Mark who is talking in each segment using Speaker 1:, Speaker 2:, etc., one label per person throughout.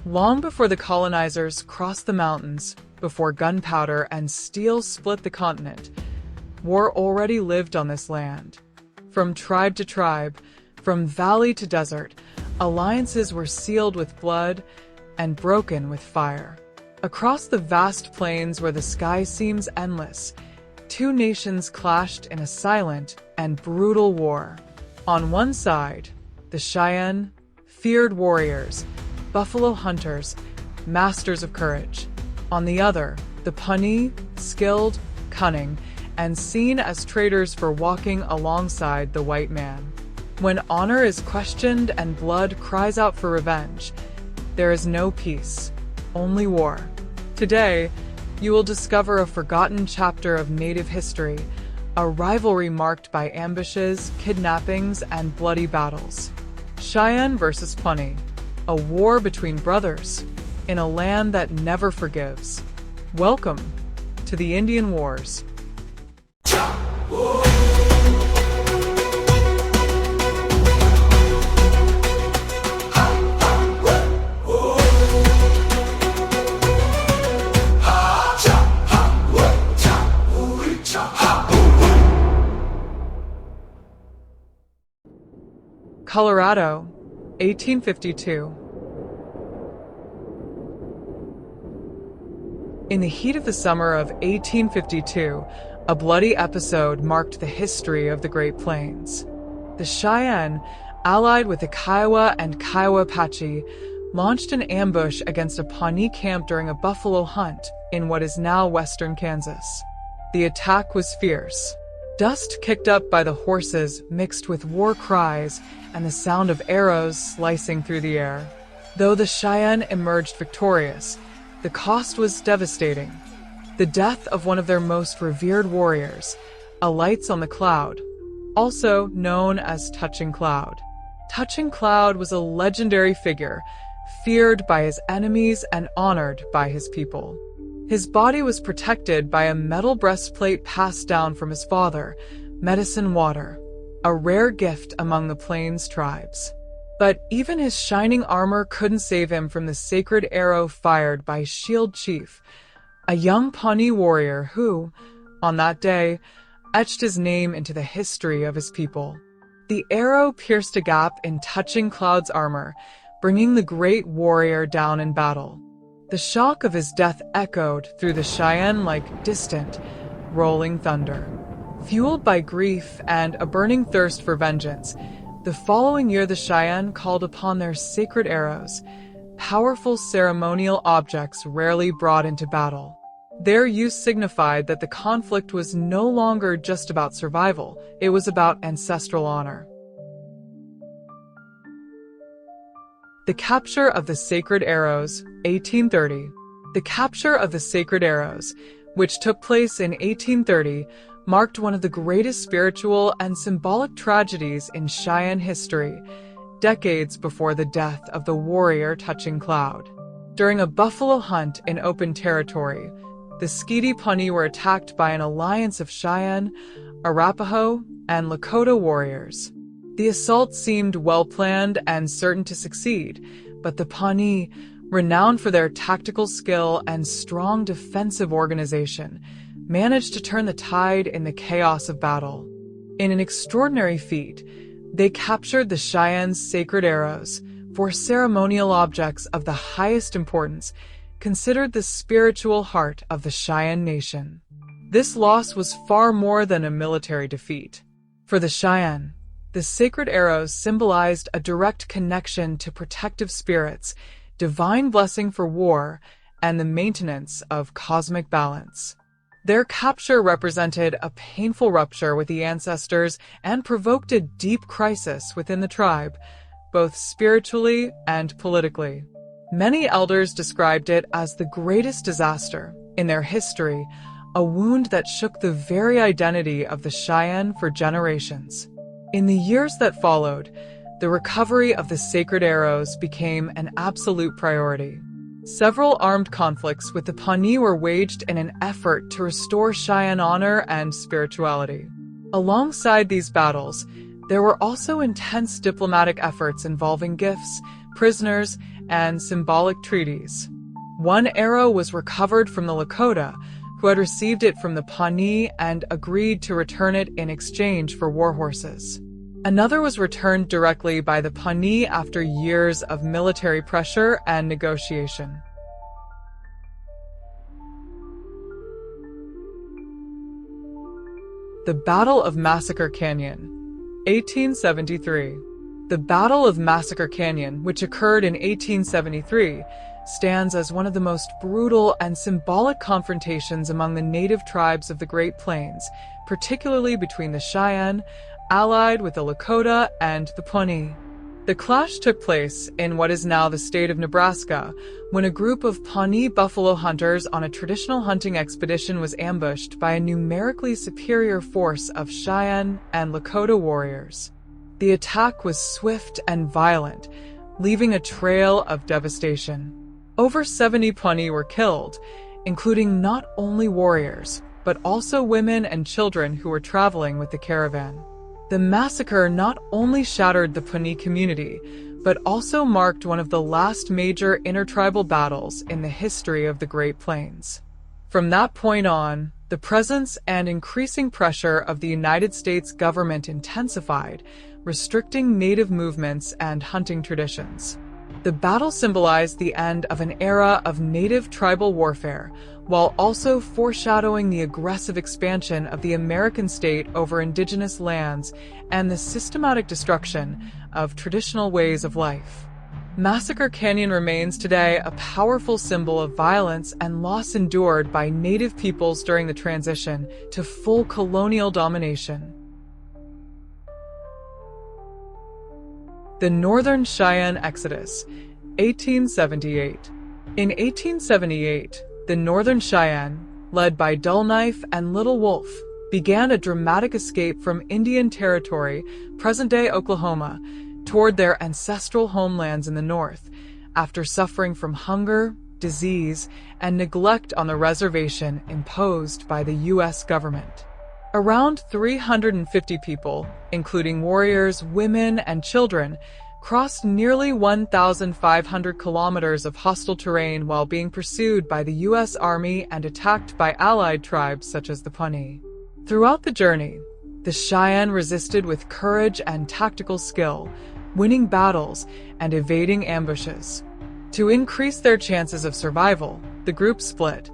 Speaker 1: Long before the colonizers crossed the mountains, before gunpowder and steel split the continent, war already lived on this land. From tribe to tribe, from valley to desert, alliances were sealed with blood and broken with fire. Across the vast plains where the sky seems endless, two nations clashed in a silent and brutal war. On one side, the Cheyenne, feared warriors, buffalo hunters, masters of courage. On the other, the Pawnee, skilled, cunning, and seen as traitors for walking alongside the white man. When honor is questioned and blood cries out for revenge, there is no peace, only war. Today, you will discover a forgotten chapter of Native history, a rivalry marked by ambushes, kidnappings, and bloody battles. Cheyenne versus Pawnee, a war between brothers in a land that never forgives. Welcome to the Indian Wars. Colorado, 1852. In the heat of the summer of 1852, a bloody episode marked the history of the Great Plains. The Cheyenne, allied with the Kiowa and Kiowa Apache, launched an ambush against a Pawnee camp during a buffalo hunt in what is now western Kansas. The attack was fierce. Dust kicked up by the horses mixed with war cries and the sound of arrows slicing through the air. Though the Cheyenne emerged victorious, the cost was devastating. The death of one of their most revered warriors, a Lights on the Cloud, also known as Touching Cloud. Touching Cloud was a legendary figure, feared by his enemies and honored by his people. His body was protected by a metal breastplate passed down from his father, Medicine Water, a rare gift among the Plains tribes. But even his shining armor couldn't save him from the sacred arrow fired by Shield Chief, a young Pawnee warrior who, on that day, etched his name into the history of his people. The arrow pierced a gap in Touching Cloud's armor, bringing the great warrior down in battle. The shock of his death echoed through the Cheyenne like distant, rolling thunder. Fueled by grief and a burning thirst for vengeance, the following year the Cheyenne called upon their sacred arrows, powerful ceremonial objects rarely brought into battle. Their use signified that the conflict was no longer just about survival, it was about ancestral honor. The capture of the sacred arrows, 1830. The capture of the sacred arrows, which took place in 1830, marked one of the greatest spiritual and symbolic tragedies in Cheyenne history, decades before the death of the warrior Touching Cloud. During a buffalo hunt in open territory, the Skeety Pawnee were attacked by an alliance of Cheyenne, Arapaho, and Lakota warriors. The assault seemed well-planned and certain to succeed, but the Pawnee, renowned for their tactical skill and strong defensive organization, managed to turn the tide in the chaos of battle. In an extraordinary feat, they captured the Cheyenne's sacred arrows, for ceremonial objects of the highest importance, considered the spiritual heart of the Cheyenne nation. This loss was far more than a military defeat. For the Cheyenne, the sacred arrows symbolized a direct connection to protective spirits, divine blessing for war, and the maintenance of cosmic balance. Their capture represented a painful rupture with the ancestors and provoked a deep crisis within the tribe, both spiritually and politically. Many elders described it as the greatest disaster in their history, a wound that shook the very identity of the Cheyenne for generations. In the years that followed, the recovery of the sacred arrows became an absolute priority. Several armed conflicts with the Pawnee were waged in an effort to restore Cheyenne honor and spirituality. Alongside these battles, there were also intense diplomatic efforts involving gifts, prisoners, and symbolic treaties. One arrow was recovered from the Lakota, who had received it from the Pawnee and agreed to return it in exchange for war horses. Another was returned directly by the Pawnee after years of military pressure and negotiation. The Battle of Massacre Canyon, 1873. The Battle of Massacre Canyon, which occurred in 1873, stands as one of the most brutal and symbolic confrontations among the native tribes of the Great Plains, particularly between the Cheyenne, allied with the Lakota, and the Pawnee. The clash took place in what is now the state of Nebraska, when a group of Pawnee buffalo hunters on a traditional hunting expedition was ambushed by a numerically superior force of Cheyenne and Lakota warriors. The attack was swift and violent, leaving a trail of devastation. Over 70 Pawnee were killed, including not only warriors, but also women and children who were traveling with the caravan. The massacre not only shattered the Pawnee community, but also marked one of the last major intertribal battles in the history of the Great Plains. From that point on, the presence and increasing pressure of the United States government intensified, restricting native movements and hunting traditions. The battle symbolized the end of an era of native tribal warfare, while also foreshadowing the aggressive expansion of the American state over indigenous lands and the systematic destruction of traditional ways of life. Massacre Canyon remains today a powerful symbol of violence and loss endured by native peoples during the transition to full colonial domination. The Northern Cheyenne Exodus, 1878. In 1878, the Northern Cheyenne, led by Dull Knife and Little Wolf, began a dramatic escape from Indian Territory, present-day Oklahoma, toward their ancestral homelands in the north, after suffering from hunger, disease, and neglect on the reservation imposed by the U.S. government. Around 350 people, including warriors, women, and children, crossed nearly 1,500 kilometers of hostile terrain while being pursued by the U.S. Army and attacked by allied tribes such as the Pawnee. Throughout the journey, the Cheyenne resisted with courage and tactical skill, winning battles and evading ambushes. To increase their chances of survival, the group split.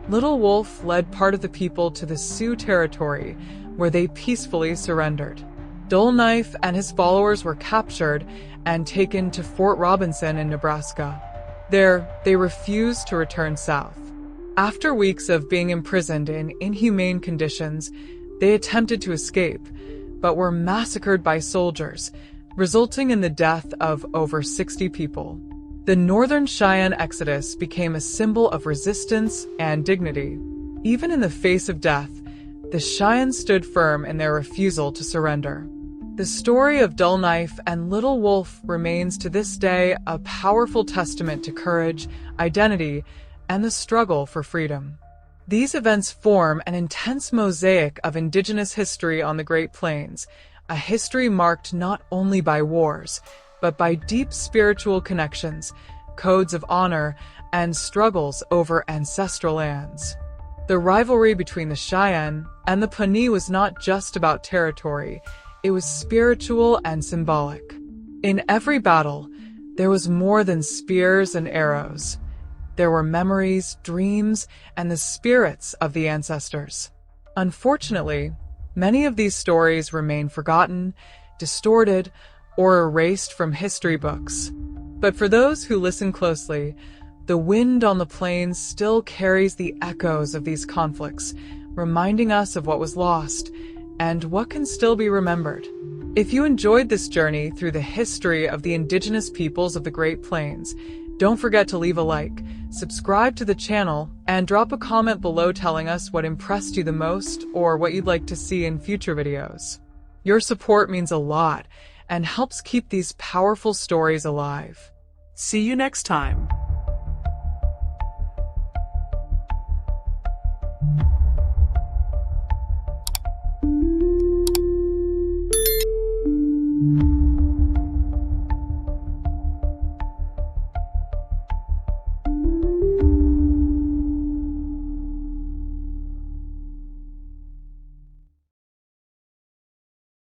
Speaker 1: Little Wolf led part of the people to the Sioux territory, where they peacefully surrendered. Dull Knife and his followers were captured and taken to Fort Robinson in Nebraska. There, they refused to return south. After weeks of being imprisoned in inhumane conditions, they attempted to escape, but were massacred by soldiers, resulting in the death of over 60 people. The Northern Cheyenne Exodus became a symbol of resistance and dignity. Even in the face of death, the Cheyenne stood firm in their refusal to surrender. The story of Dull Knife and Little Wolf remains to this day a powerful testament to courage, identity, and the struggle for freedom. These events form an intense mosaic of Indigenous history on the Great Plains, a history marked not only by wars, but by deep spiritual connections, codes of honor, and struggles over ancestral lands. The rivalry between the Cheyenne and the Pawnee was not just about territory, it was spiritual and symbolic. In every battle, there was more than spears and arrows. There were memories, dreams, and the spirits of the ancestors. Unfortunately, many of these stories remain forgotten, distorted, or erased from history books. But for those who listen closely, the wind on the plains still carries the echoes of these conflicts, reminding us of what was lost and what can still be remembered. If you enjoyed this journey through the history of the Indigenous peoples of the Great Plains, don't forget to leave a like, subscribe to the channel, and drop a comment below telling us what impressed you the most or what you'd like to see in future videos. Your support means a lot and helps keep these powerful stories alive.
Speaker 2: See you next time.